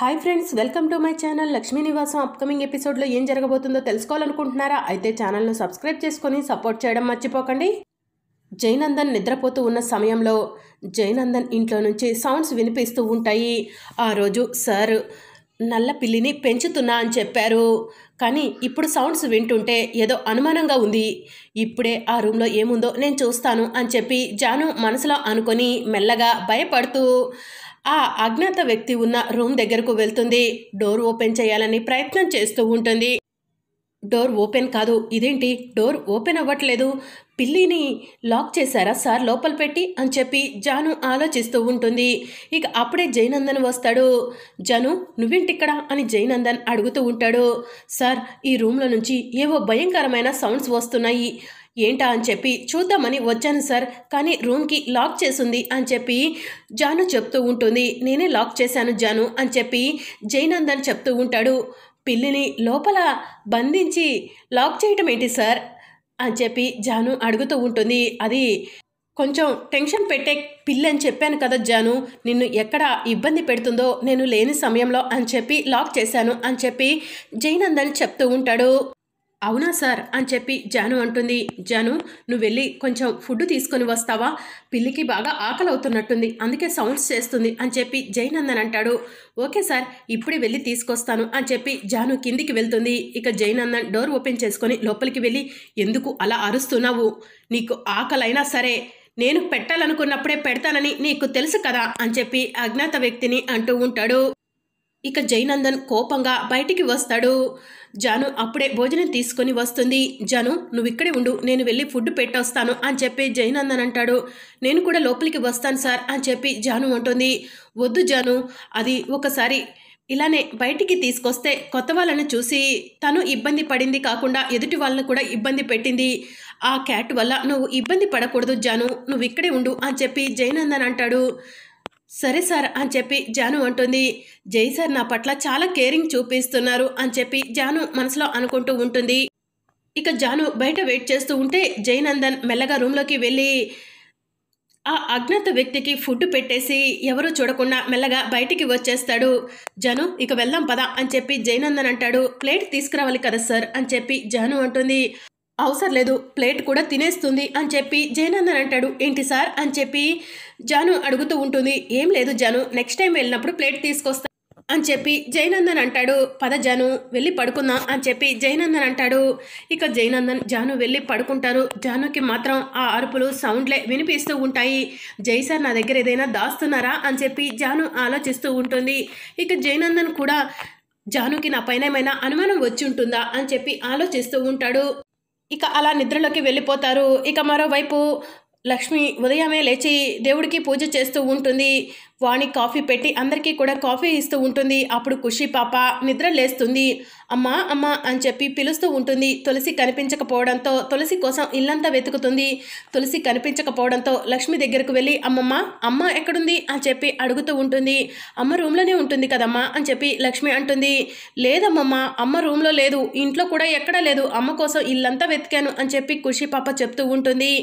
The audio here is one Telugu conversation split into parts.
Hi friends, welcome to my channel Lakshmi నివాసం. అప్కమింగ్ ఎపిసోడ్లో ఏం జరగబోతుందో తెలుసుకోవాలనుకుంటున్నారా? అయితే ఛానల్ను సబ్స్క్రైబ్ చేసుకొని సపోర్ట్ చేయడం మర్చిపోకండి. జయనందన్ నిద్రపోతూ ఉన్న సమయంలో జయనందన్ ఇంట్లో నుంచి సౌండ్స్ వినిపిస్తూ ఉంటాయి. ఆ రోజు సార్ నల్ల పిల్లిని పెంచుతున్నా అని చెప్పారు, కానీ ఇప్పుడు సౌండ్స్ వింటుంటే ఏదో అనుమానంగా ఉంది. ఇప్పుడే ఆ రూమ్లో ఏముందో నేను చూస్తాను అని చెప్పి జాను మనసులో అనుకొని మెల్లగా భయపడుతూ ఆ అజ్ఞాత వ్యక్తి ఉన్న రూమ్ దగ్గరకు వెళ్తుంది. డోర్ ఓపెన్ చేయాలని ప్రయత్నం చేస్తూ ఉంటుంది. డోర్ ఓపెన్ కాదు. ఇదేంటి డోర్ ఓపెన్ అవ్వట్లేదు? పిల్లిని లాక్ చేశారా సార్ లోపల పెట్టి అని చెప్పి జాను ఆలోచిస్తూ ఉంటుంది. ఇక అప్పుడే జయనందన్ వస్తాడు. జాను, నువ్వేంటిక్కడ అని జయనందన్ అడుగుతూ ఉంటాడు. సార్, ఈ రూమ్లో నుంచి ఏవో భయంకరమైన సౌండ్స్ వస్తున్నాయి, ఏంటా అని చెప్పి చూద్దామని వచ్చాను సార్, కానీ రూమ్కి లాక్ చేసుంది అని చెప్పి జాను చెప్తూ ఉంటుంది. నేనే లాక్ చేశాను జాను అని చెప్పి జయనందన్ చెప్తూ ఉంటాడు. పిల్లిని లోపల బంధించి లాక్ చేయటం ఏంటి సార్ అని చెప్పి జాను అడుగుతూ ఉంటుంది. అది కొంచెం టెన్షన్ పెట్టే పిల్లి అని చెప్పాను కదా జాను, నిన్ను ఎక్కడ ఇబ్బంది పెడుతుందో నేను లేని సమయంలో అని చెప్పి లాక్ చేశాను అని చెప్పి జయనందన్ చెప్తూ ఉంటాడు. అవునా సార్ అని చెప్పి జాను అంటుంది. జాను, నువ్వు వెళ్ళి కొంచెం ఫుడ్ తీసుకొని వస్తావా? పిల్లికి బాగా ఆకలి అవుతున్నట్టుంది, అందుకే సౌండ్స్ చేస్తుంది అని చెప్పి జయనందన్ అంటాడు. ఓకే సార్, ఇప్పుడే వెళ్ళి తీసుకొస్తాను అని చెప్పి జాను కిందికి వెళ్తుంది. ఇక జయనందన్ డోర్ ఓపెన్ చేసుకొని లోపలికి వెళ్ళి, ఎందుకు అలా అరుస్తున్నావు? నీకు ఆకలైనా సరే నేను పెట్టాలనుకున్నప్పుడే పెడతానని నీకు తెలుసు కదా అని చెప్పి అజ్ఞాత వ్యక్తిని అంటూ ఉంటాడు. ఇక జయనందన్ కోపంగా బయటికి వస్తాడు. జాను అప్పుడే భోజనం తీసుకొని వస్తుంది. జాను, నువ్వు ఇక్కడే ఉండు, నేను వెళ్ళి ఫుడ్ పెట్టొస్తాను అని చెప్పి జయనందన్ అంటాడు. నేను కూడా లోపలికి వస్తాను సార్ అని చెప్పి జాను అంటుంది. వద్దు జాను, అది ఒకసారి ఇలానే బయటికి తీసుకొస్తే కొత్త వాళ్ళని చూసి తను ఇబ్బంది పడింది కాకుండా ఎదుటి వాళ్ళని కూడా ఇబ్బంది పెట్టింది. ఆ క్యాట్ వల్ల నువ్వు ఇబ్బంది పడకూడదు జాను, నువ్వు ఇక్కడే ఉండు అని చెప్పి జయనందన్ అంటాడు. సరే సార్ అని చెప్పి జాను అంటుంది. జై సార్ నా పట్ల చాలా కేరింగ్ చూపిస్తున్నారు అని చెప్పి జాను మనసులో అనుకుంటూ ఉంటుంది. ఇక జాను బయట వెయిట్ చేస్తూ ఉంటే జయనందన్ మెల్లగా రూమ్లోకి వెళ్ళి ఆ అజ్ఞాత వ్యక్తికి ఫుడ్ పెట్టేసి ఎవరూ చూడకుండా మెల్లగా బయటికి వచ్చేస్తాడు. జాను, ఇక వెళ్దాం పదా అని చెప్పి జయనందన్ అంటాడు. ప్లేట్ తీసుకురావాలి కదా సార్ అని చెప్పి జాను అంటుంది. అవసరం లేదు, ప్లేట్ కూడా తినేస్తుంది అని చెప్పి జయనందన్ అంటాడు. ఏంటి సార్ అని చెప్పి జాను అడుగుతూ ఉంటుంది. ఏం లేదు జాను, నెక్స్ట్ టైం వెళ్ళినప్పుడు ప్లేట్ తీసుకొస్తా అని చెప్పి జయనందన్ అంటాడు. పద జాను, వెళ్ళి పడుకుందాం అని చెప్పి జయనందన్ అంటాడు. ఇక జయనందన్ జాను వెళ్ళి పడుకుంటారు. జానుకి మాత్రం ఆ అరుపులు సౌండ్లే వినిపిస్తూ ఉంటాయి. జై సార్ నా దగ్గర ఏదైనా దాస్తున్నారా అని చెప్పి జాను ఆలోచిస్తూ ఉంటుంది. ఇక జయనందన్ కూడా జానుకి నా పైన ఏమైనా అనుమానం వచ్చి ఉంటుందా అని చెప్పి ఆలోచిస్తూ ఉంటాడు. ఇక అలా నిద్రలోకి వెళ్ళిపోతారు. ఇక మరోవైపు లక్ష్మి ఉదయమే లేచి దేవుడికి పూజ చేస్తూ ఉంటుంది. వాణి కాఫీ పెట్టి అందరికీ కూడా కాఫీ ఇస్తూ ఉంటుంది. అప్పుడు ఖుషి పాప నిద్ర లేస్తుంది. అమ్మా అమ్మ అని చెప్పి పిలుస్తూ ఉంటుంది. తులసి కనిపించకపోవడంతో తులసి కోసం ఇల్లంతా వెతుకుతుంది. తులసి కనిపించకపోవడంతో లక్ష్మి దగ్గరకు వెళ్ళి, అమ్మమ్మ అమ్మ ఎక్కడుంది అని చెప్పి అడుగుతూ ఉంటుంది. అమ్మ రూమ్లోనే ఉంటుంది కదమ్మా అని చెప్పి లక్ష్మి అంటుంది. లేదమ్మమ్మ, అమ్మ రూమ్లో లేదు, ఇంట్లో కూడా ఎక్కడా లేదు, అమ్మ కోసం ఇల్లంతా వెతికాను అని చెప్పి ఖుషి పాప చెప్తూ ఉంటుంది.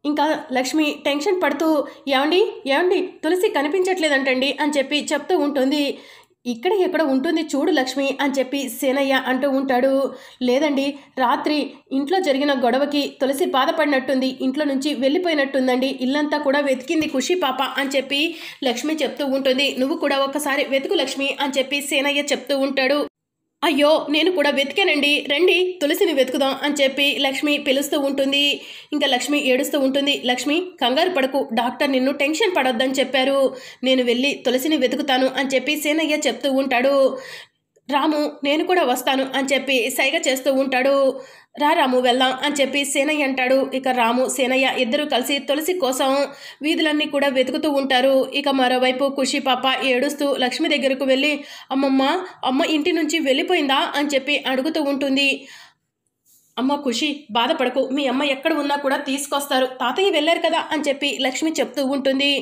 ఇంకా లక్ష్మి టెన్షన్ పడుతూ, ఏమండి ఏమండి తులసి కనిపించట్లేదంటండి అని చెప్పి చెప్తూ ఉంటుంది. ఇక్కడ ఎక్కడ ఉంటుంది చూడు లక్ష్మి అని చెప్పి సేనయ్య అంటూ ఉంటాడు. లేదండి, రాత్రి ఇంట్లో జరిగిన గొడవకి తులసి బాధపడినట్టుంది, ఇంట్లో నుంచి వెళ్ళిపోయినట్టుందండి, ఇల్లంతా కూడా వెతికింది ఖుషి పాప అని చెప్పి లక్ష్మి చెప్తూ ఉంటుంది. నువ్వు కూడా ఒకసారి వెతుకు లక్ష్మి అని చెప్పి సేనయ్య చెప్తూ ఉంటాడు. అయ్యో, నేను కూడా వెతికానండి, రండి తులసిని వెతుకుదాం అని చెప్పి లక్ష్మి పిలుస్తూ ఉంటుంది. ఇంకా లక్ష్మి ఏడుస్తూ ఉంటుంది. లక్ష్మి కంగారు పడకు, డాక్టర్ నిన్ను టెన్షన్ పడొద్దని చెప్పారు, నేను వెళ్ళి తులసిని వెతుకుతాను అని చెప్పి సేనయ్య చెప్తూ ఉంటాడు. రాము నేను కూడా వస్తాను అని చెప్పి సైగ చేస్తూ ఉంటాడు. రా రాము వెళ్దాం అని చెప్పి సేనయ్య అంటాడు. ఇక రాము సేనయ్య ఇద్దరు కలిసి తులసి కోసం వీధులన్నీ కూడా వెతుకుతూ ఉంటారు. ఇక మరోవైపు ఖుషి పాప ఏడుస్తూ లక్ష్మి దగ్గరకు వెళ్ళి, అమ్మమ్మ అమ్మ ఇంటి నుంచి వెళ్ళిపోయిందా అని చెప్పి అడుగుతూ ఉంటుంది. అమ్మ ఖుషి బాధపడకు, మీ అమ్మ ఎక్కడ ఉన్నా కూడా తీసుకొస్తారు, తాతయ్య వెళ్ళారు కదా అని చెప్పి లక్ష్మి చెప్తూ ఉంటుంది.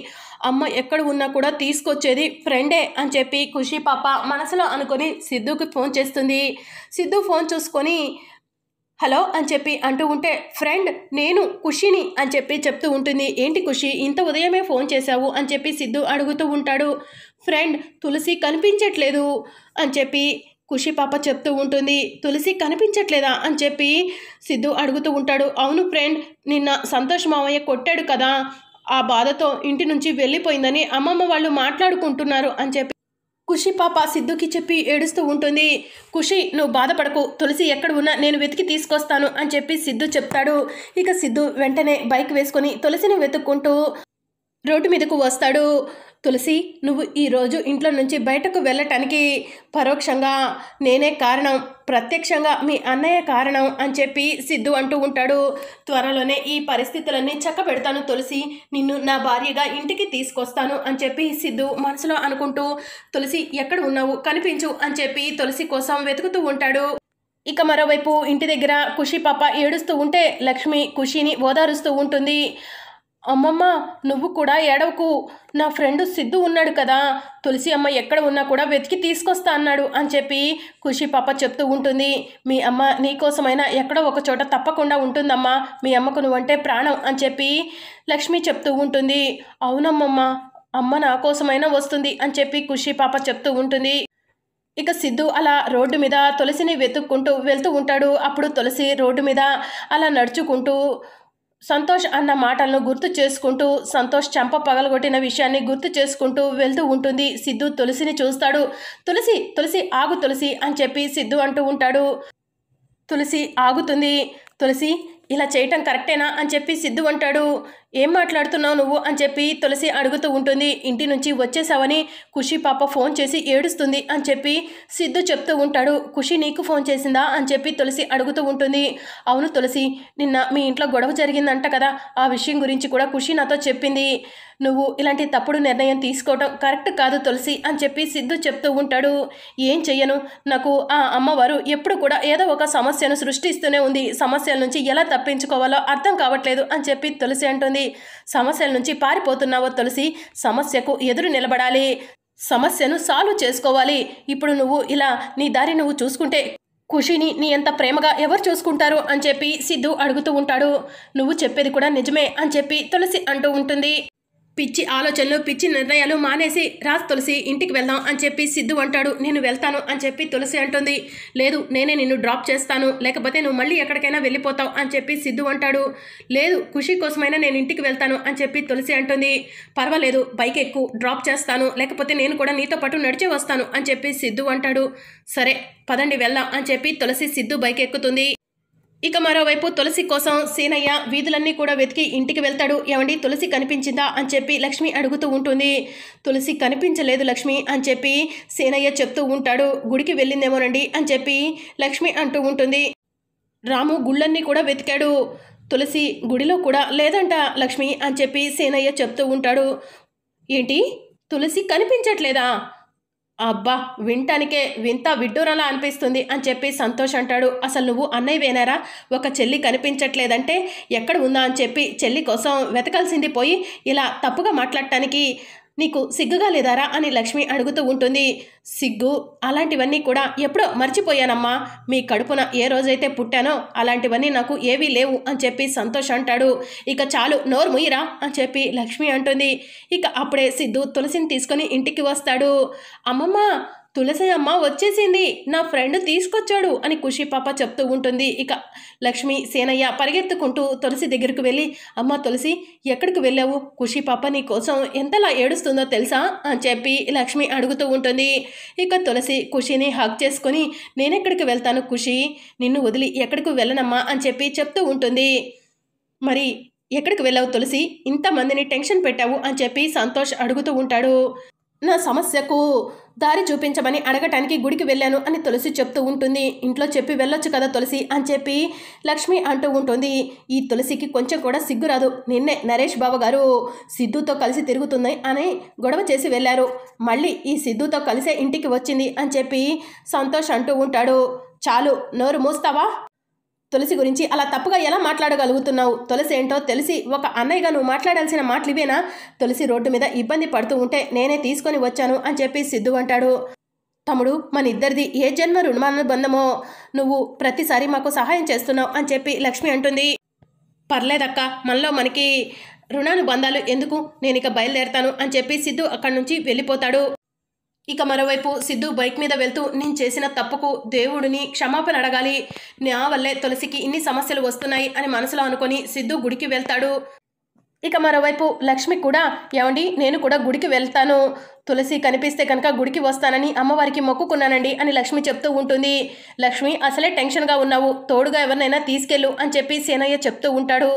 అమ్మ ఎక్కడ ఉన్నా కూడా తీసుకొచ్చేది ఫ్రెండే అని చెప్పి ఖుషి పాప మనసులో అనుకొని సిద్ధుకి ఫోన్ చేస్తుంది. సిద్ధు ఫోన్ చూసుకొని, హలో అని చెప్పి అంటూ ఉంటే ఫ్రెండ్ నేను ఖుషిని అని చెప్పి చెప్తూ ఉంటుంది. ఏంటి ఖుషి ఇంత ఉదయమే ఫోన్ చేశావు అని చెప్పి సిద్ధు అడుగుతూ ఉంటాడు. ఫ్రెండ్ తులసి కనిపించట్లేదు అని చెప్పి ఖుషి పాప చెప్తూ ఉంటుంది. తులసి కనిపించట్లేదా అని చెప్పి సిద్ధు అడుగుతూ ఉంటాడు. అవును ఫ్రెండ్, నిన్న సంతోష్ మామయ్య కొట్టాడు కదా, ఆ బాధతో ఇంటి నుంచి వెళ్ళిపోయిందని అమ్మమ్మ వాళ్ళు మాట్లాడుకుంటున్నారు అని చెప్పి ఖుషి పాప సిద్ధుకి చెప్పి ఏడుస్తూ ఉంటుంది. ఖుషి నువ్వు బాధపడకు, తులసి ఎక్కడ ఉన్నా నేను వెతికి తీసుకొస్తాను అని చెప్పి సిద్ధు చెప్తాడు. ఇక సిద్ధు వెంటనే బైక్ వేసుకొని తులసిని వెతుక్కుంటూ రోడ్డు మీదకు వస్తాడు. తులసి నువ్వు ఈరోజు ఇంట్లో నుంచి బయటకు వెళ్ళటానికి పరోక్షంగా నేనే కారణం, ప్రత్యక్షంగా మీ అన్నయ్య కారణం అని చెప్పి సిద్ధు అంటూ ఉంటాడు. త్వరలోనే ఈ పరిస్థితులన్నీ చక్కబెడతాను తులసి, నిన్ను నా భార్యగా ఇంటికి తీసుకొస్తాను అని చెప్పి సిద్ధు మనసులో అనుకుంటూ తులసి ఎక్కడ ఉన్నావు కనిపించు అని చెప్పి తులసి కోసం వెతుకుతూ ఉంటాడు. ఇక మరోవైపు ఇంటి దగ్గర ఖుషి పాప ఏడుస్తూ ఉంటే లక్ష్మి ఖుషిని ఓదారుస్తూ ఉంటుంది. అమ్మమ్మ నువ్వు కూడా ఏడవకు, నా ఫ్రెండ్ సిద్ధు ఉన్నాడు కదా, తులసి అమ్మ ఎక్కడ ఉన్నా కూడా వెతికి తీసుకొస్తా అన్నాడు అని చెప్పి ఖుషి పాప చెప్తూ ఉంటుంది. మీ అమ్మ నీకోసమైనా ఎక్కడో ఒక చోట తప్పకుండా ఉంటుందమ్మా, మీ అమ్మకు నువ్వంటే ప్రాణం అని చెప్పి లక్ష్మి చెప్తూ ఉంటుంది. అవునమ్మమ్మ, అమ్మ నా కోసమైనా వస్తుంది అని చెప్పి ఖుషి పాప చెప్తూ ఉంటుంది. ఇక సిద్ధు అలా రోడ్డు మీద తులసిని వెతుక్కుంటూ వెళ్తూ ఉంటాడు. అప్పుడు తులసి రోడ్డు మీద అలా నడుచుకుంటూ సంతోష్ అన్న మాటలను గుర్తు చేసుకుంటూ సంతోష్ చెంప పగలగొట్టిన విషయాన్ని గుర్తు చేసుకుంటూ వెళ్తూ ఉంటుంది. సిద్ధు తులసిని చూస్తాడు. తులసి తులసి ఆగు తులసి అని చెప్పి సిద్ధు అంటూ ఉంటాడు. తులసి ఆగుతుంది. తులసి ఇలా చేయటం కరెక్టేనా అని చెప్పి సిద్ధు అంటాడు. ఏం మాట్లాడుతున్నావు నువ్వు అని చెప్పి తులసి అడుగుతూ ఉంటుంది. ఇంటి నుంచి వచ్చేసావని ఖుషి పాప ఫోన్ చేసి ఏడుస్తుంది అని చెప్పి సిద్ధు చెప్తూ ఉంటాడు. ఖుషి నీకు ఫోన్ చేసిందా అని చెప్పి తులసి అడుగుతూ ఉంటుంది. అవును తులసి, నిన్న మీ ఇంట్లో గొడవ జరిగిందంట కదా, ఆ విషయం గురించి కూడా ఖుషి నాతో చెప్పింది. నువ్వు ఇలాంటి తప్పుడు నిర్ణయం తీసుకోవడం కరెక్ట్ కాదు తులసి అని చెప్పి సిద్ధు చెప్తూ ఉంటాడు. ఏం చెయ్యను, నాకు ఆ అమ్మవారు ఎప్పుడు కూడా ఏదో ఒక సమస్యను సృష్టిస్తూనే ఉంది, సమస్యల నుంచి ఎలా తప్పించుకోవాలో అర్థం కావట్లేదు అని చెప్పి తులసి అంటుంది. సమస్యల నుంచి పారిపోతున్నావో తులసి, సమస్యకు ఎదురు నిలబడాలి, సమస్యను సాల్వ్ చేసుకోవాలి. ఇప్పుడు నువ్వు ఇలా నీ దారి నువ్వు చూసుకుంటే ఖుషిని నీ ఎంత ప్రేమగా ఎవరు చూసుకుంటారు అని చెప్పి సిద్ధు అడుగుతూ ఉంటాడు. నువ్వు చెప్పేది కూడా నిజమే అని చెప్పి తులసి అంటూ ఉంటుంది. పిచ్చి ఆలోచనలు పిచ్చి నిర్ణయాలు మానేసి రా తులసి ఇంటికి వెళ్దాం అని చెప్పి సిద్ధు అంటాడు. నేను వెళ్తాను అని చెప్పి తులసి అంటుంది. లేదు నేనే నిన్ను డ్రాప్ చేస్తాను, లేకపోతే నువ్వు మళ్ళీ ఎక్కడికైనా వెళ్ళిపోతావు అని చెప్పి సిద్ధు అంటాడు. లేదు ఖుషి కోసమైనా నేను ఇంటికి వెళ్తాను అని చెప్పి తులసి అంటుంది. పర్వాలేదు బైక్ ఎక్కు, డ్రాప్ చేస్తాను, లేకపోతే నేను కూడా నీతో పాటు నడిచే వస్తాను అని చెప్పి సిద్ధు అంటాడు. సరే పదండి వెళ్దాం అని చెప్పి తులసి సిద్ధు బైక్ ఎక్కుతుంది. ఇక మరోవైపు తులసి కోసం సీనయ్య వీధులన్నీ కూడా వెతికి ఇంటికి వెళ్తాడు. ఏమండి తులసి కనిపించిందా అని చెప్పి లక్ష్మి అడుగుతూ ఉంటుంది. తులసి కనిపించలేదు లక్ష్మి అని చెప్పి సీనయ్య చెప్తూ ఉంటాడు. గుడికి వెళ్ళిందేమోనండి అని చెప్పి లక్ష్మి అంటూ ఉంటుంది. రాము గుళ్ళన్నీ కూడా వెతికాడు, తులసి గుడిలో కూడా లేదంట లక్ష్మి అని చెప్పి సీనయ్య చెప్తూ ఉంటాడు. ఏంటి తులసి కనిపించట్లేదా? అబ్బా వింటానికే వింత విడ్డూరలా అనిపిస్తుంది అని చెప్పి సంతోష్ అంటాడు. అసలు నువ్వు అన్నయ్య వేనారా, ఒక చెల్లి కనిపించట్లేదంటే ఎక్కడ ఉందా అని చెప్పి చెల్లి కోసం వెతకాల్సింది పోయి ఇలా తప్పుగా మాట్లాడటానికి నీకు సిగ్గుగా లేదారా అని లక్ష్మి అడుగుతూ ఉంటుంది. సిగ్గు అలాంటివన్నీ కూడా ఎప్పుడో మర్చిపోయానమ్మా, మీ కడుపున ఏ రోజైతే పుట్టానో అలాంటివన్నీ నాకు ఏవీ లేవు అని చెప్పి సంతోష్ అంటాడు. ఇక చాలు నోరు ముయ్యిరా అని చెప్పి లక్ష్మి అంటుంది. ఇక అప్పుడే సిద్ధు తులసిని తీసుకొని ఇంటికి వస్తాడు. అమ్మమ్మ తులసి అమ్మ వచ్చేసింది, నా ఫ్రెండ్ తీసుకొచ్చాడు అని ఖుషి పాప చెప్తూ ఉంటుంది. ఇక లక్ష్మి సేనయ్య పరిగెత్తుకుంటూ తులసి దగ్గరకు వెళ్ళి అమ్మ తులసి ఎక్కడికి వెళ్ళావు, ఖుషి పాప నీ కోసం ఎంతలా ఏడుస్తుందో తెలుసా అని చెప్పి లక్ష్మి అడుగుతూ ఉంటుంది. ఇక తులసి ఖుషిని హగ్ చేసుకొని నేనెక్కడికి వెళ్తాను ఖుషి, నిన్ను వదిలి ఎక్కడికి వెళ్ళనమ్మా అని చెప్పి చెప్తూ ఉంటుంది. మరి ఎక్కడికి వెళ్ళావు తులసి, ఇంతమందిని టెన్షన్ పెట్టావు అని చెప్పి సంతోష్ అడుగుతూ ఉంటాడు. నా సమస్యకు దారి చూపించమని అడగటానికి గుడికి వెళ్ళాను అని తులసి చెప్తూ ఉంటుంది. ఇంట్లో చెప్పి వెళ్ళొచ్చు కదా తులసి అని చెప్పి లక్ష్మి అంటూ ఉంటుంది. ఈ తులసికి కొంచెం కూడా సిగ్గురాదు. నిన్నే నరేష్ బావ గారు సిద్ధుతో కలిసి తిరుగుతుంది అని గొడవ చేసి వెళ్ళారు, మళ్ళీ ఈ సిద్ధుతో కలిసే ఇంటికి వచ్చింది అని చెప్పి సంతోష్ అంటూ ఉంటాడు. చాలు నోరు మూస్తావా, తులసి గురించి అలా తప్పుగా ఎలా మాట్లాడగలుగుతున్నావు, తులసి ఏంటో తెలిసి ఒక అన్నయ్యగా నువ్వు మాట్లాడాల్సిన మాటలు ఇవేనా, తులసి రోడ్డు మీద ఇబ్బంది పడుతూ ఉంటే నేనే తీసుకొని వచ్చాను అని చెప్పి సిద్ధు అంటాడు. తమ్ముడు మన ఇద్దరిది ఏ జన్మ రుణానుబంధమో నువ్వు ప్రతిసారి మాకు సహాయం చేస్తున్నావు అని చెప్పి లక్ష్మి అంటుంది. పర్లేదక్క, మనలో మనకి రుణానుబంధాలు ఎందుకు, నేను ఇక బయలుదేరతాను అని చెప్పి సిద్ధు అక్కడి నుంచి వెళ్ళిపోతాడు. ఇక మరోవైపు సిద్ధు బైక్ మీద వెళ్తూ నేను చేసిన తప్పుకు దేవుడిని క్షమాపణ అడగాలి, నా వల్లే తులసికి ఇన్ని సమస్యలు వస్తున్నాయి అని మనసులో అనుకొని సిద్ధు గుడికి వెళ్తాడు. ఇక మరోవైపు లక్ష్మి కూడా ఏమండి నేను కూడా గుడికి వెళ్తాను, తులసి కనిపిస్తే కనుక గుడికి వస్తానని అమ్మవారికి మొక్కుకున్నానండి అని లక్ష్మి చెప్తూ ఉంటుంది. లక్ష్మి అసలే టెన్షన్గా ఉన్నావు, తోడుగా ఎవరినైనా తీసుకెళ్ళు అని చెప్పి సేనయ్య చెప్తూ ఉంటాడు.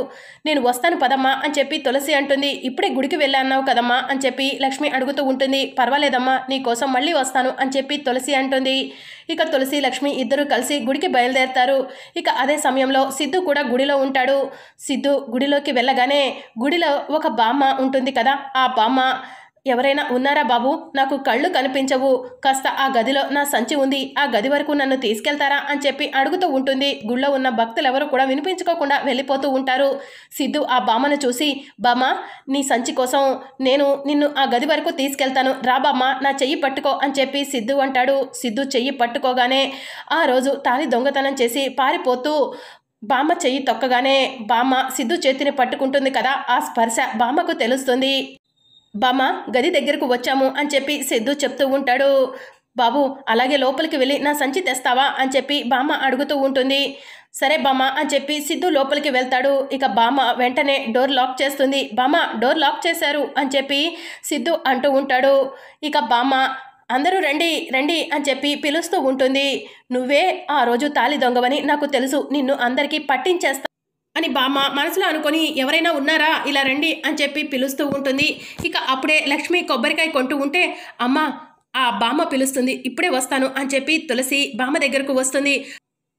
నేను వస్తాను పదమ్మా అని చెప్పి తులసి అంటుంది. ఇప్పుడే గుడికి వెళ్ళాన్నావు కదమ్మా అని చెప్పి లక్ష్మి అడుగుతూ ఉంటుంది. పర్వాలేదమ్మా, నీ కోసం మళ్ళీ వస్తాను అని చెప్పి తులసి అంటుంది. ఇక తులసి లక్ష్మి ఇద్దరు కలిసి గుడికి బయలుదేరతారు. ఇక అదే సమయంలో సిద్ధు కూడా గుడిలో ఉంటాడు. సిద్ధు గుడిలోకి వెళ్ళగానే గుడిలో ఒక బామ్మ ఉంటుంది కదా, ఆ బామ్మ ఎవరైనా ఉన్నారా బాబు, నాకు కళ్ళు కనిపించవు, కాస్త ఆ గదిలో నా సంచి ఉంది, ఆ గది వరకు నన్ను తీసుకెళ్తారా అని చెప్పి అడుగుతూ ఉంటుంది. గుళ్ళో ఉన్న భక్తులు ఎవరు కూడా వినిపించుకోకుండా వెళ్ళిపోతూ ఉంటారు. సిద్ధు ఆ బామ్మను చూసి, బామ్మ నీ సంచి కోసం నేను నిన్ను ఆ గది వరకు తీసుకెళ్తాను, రా బామ్మ నా చెయ్యి పట్టుకో అని చెప్పి సిద్ధు అంటాడు. సిద్ధు చెయ్యి పట్టుకోగానే ఆ రోజు తాళి దొంగతనం చేసి పారిపోతూ బామ్మ చెయ్యి తొక్కగానే బామ్మ సిద్ధు చేతిని పట్టుకుంటుంది కదా, ఆ స్పర్శ బామ్మకు తెలుస్తుంది. బామ్మ గది దగ్గరకు వచ్చాము అని చెప్పి సిద్ధు చెప్తూ ఉంటాడు. బాబు అలాగే లోపలికి వెళ్ళి నా సంచి తెస్తావా అని చెప్పి బామ్మ అడుగుతూ ఉంటుంది. సరే బామ్మ అని చెప్పి సిద్ధు లోపలికి వెళ్తాడు. ఇక బామ్మ వెంటనే డోర్ లాక్ చేస్తుంది. బామ్మ డోర్ లాక్ చేశారు అని చెప్పి సిద్ధు అంటూ ఉంటాడు. ఇక బామ్మ అందరూ రండి రండి అని చెప్పి పిలుస్తూ ఉంటుంది. నువ్వే ఆ రోజు తాళి దొంగవని నాకు తెలుసు, నిన్ను అందరికీ పట్టించేస్తా అని బామ్మ మనసులో అనుకొని ఎవరైనా ఉన్నారా ఇలా రండి అని చెప్పి పిలుస్తూ ఉంటుంది. ఇక అప్పుడే లక్ష్మి కొబ్బరికాయ కొంటూ ఉంటే అమ్మ ఆ బామ్మ పిలుస్తుంది, ఇప్పుడే వస్తాను అని చెప్పి తులసి బామ్మ దగ్గరకు వస్తుంది.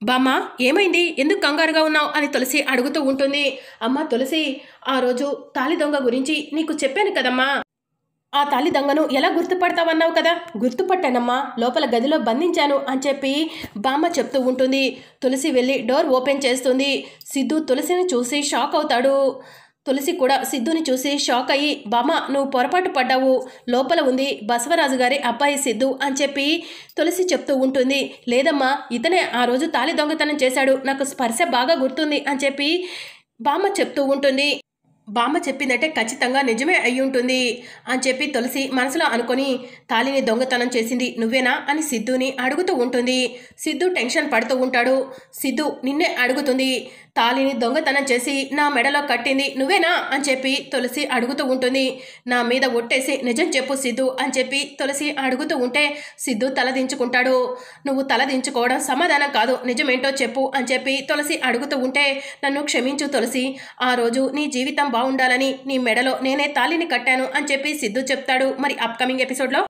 బామ్మ ఏమైంది, ఎందుకు కంగారుగా ఉన్నావు అని తులసి అడుగుతూ ఉంటుంది. అమ్మ తులసి, ఆ రోజు తాళి దొంగ గురించి నీకు చెప్పాను కదమ్మా, ఆ తాళి దొంగను ఎలా గుర్తుపడతావన్నావు కదా, గుర్తుపట్టానమ్మా, లోపల గదిలో బంధించాను అని చెప్పి బామ్మ చెప్తూ ఉంటుంది. తులసి వెళ్ళి డోర్ ఓపెన్ చేస్తుంది. సిద్ధు తులసిని చూసి షాక్ అవుతాడు. తులసి కూడా సిద్ధుని చూసి షాక్ అయ్యి, బామ్మ నువ్వు పొరపాటు పడ్డావు, లోపల ఉంది బసవరాజు గారి అబ్బాయి సిద్ధు అని చెప్పి తులసి చెప్తూ ఉంటుంది. లేదమ్మా, ఇతనే ఆ రోజు తాళి దొంగతనం చేశాడు, నాకు స్పర్శ బాగా గుర్తుంది అని చెప్పి బామ్మ చెప్తూ ఉంటుంది. బామ్మ చెప్పిందంటే ఖచ్చితంగా నిజమే అయి ఉంటుంది అని చెప్పి తులసి మనసులో అనుకొని తాళిని దొంగతనం చేసింది నువ్వేనా అని సిద్ధుని అడుగుతూ ఉంటుంది. సిద్ధు టెన్షన్ పడుతూ ఉంటాడు. సిద్ధు నిన్నే అడుగుతుంది, తాళిని దొంగతనం చేసి నా మెడలో కట్టింది నువ్వేనా అని చెప్పి తులసి అడుగుతూ ఉంటుంది. నా మీద ఒట్టేసి నిజం చెప్పు సిద్ధు అని చెప్పి తులసి అడుగుతూ ఉంటే సిద్ధు తలదించుకుంటాడు. నువ్వు తలదించుకోవడం సమాధానం కాదు, నిజమేంటో చెప్పు అని చెప్పి తులసి అడుగుతూ ఉంటే నన్ను క్షమించు తులసి, ఆ రోజు నీ జీవితం బాగుండాలని నీ మెడలో నేనే తాళిని కట్టాను అని చెప్పి సిద్ధు చెప్తాడు. మరి అప్కమింగ్ ఎపిసోడ్లో